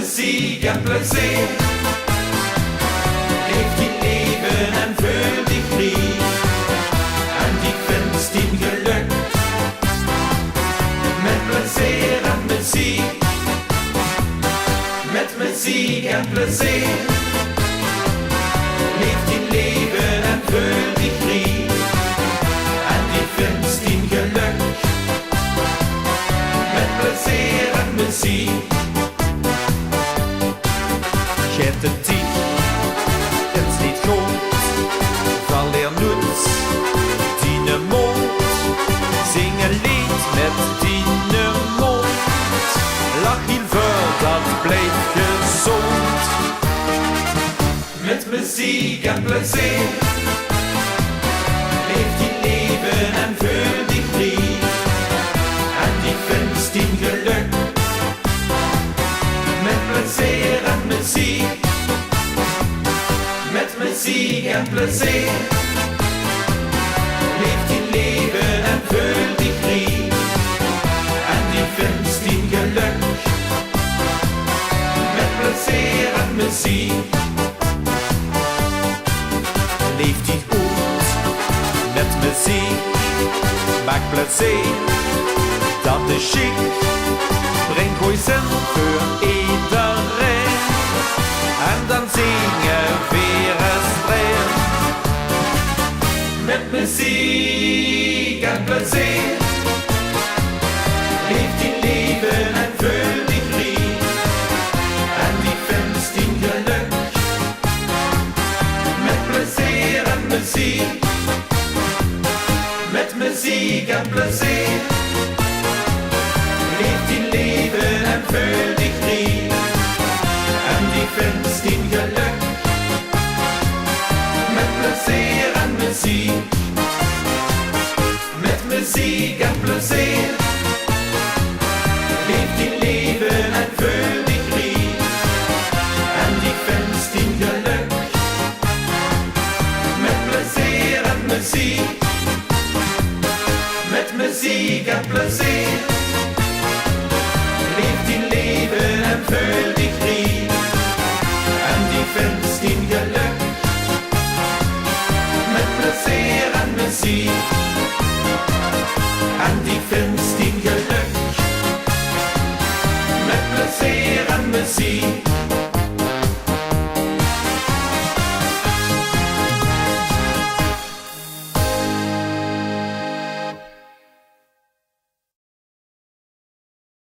muziek en plezier. Leef die leven en vul die vrij. En die vindt die geluk. Met plezier en muziek. Met muziek en plezier. Leef die leven en vul die vrij. En die vindt die geluk. Met plezier en muziek. Geeft de tien, is niet goed. Verleer nooit tiene mond. Zing een lied met tiene mond. Lach heel veel, dat blijft gezond. Met muziek en plezier. Leef die leven en vul die vrij. En die vindt die geluk. Met plezier en muziek. Met muziek en plezier. Leef die leven en vul die vrij. En die vindt die geluk. Met plezier en muziek. Leef die goed met muziek. Maak plezier, dat is chic. Breng goeie zin voor iedereen. En dan zingen weer een streel. Met muziek en plezier. Leef die leven en vul die vrij. En die vindt die geluk. Met plezier en muziek. Met muziek en plezier. Leef die leven en vul die vrij. En die vindt die geluk. Met plezier en muziek. Met muziek en plezier. Leef die leven en vul die vrij. En die vindt die geluk. Met plezier en muziek. Met muziek en plezier. Leef die leven en vul die vrij. En die vindt die geluk. Met plezier en muziek. En die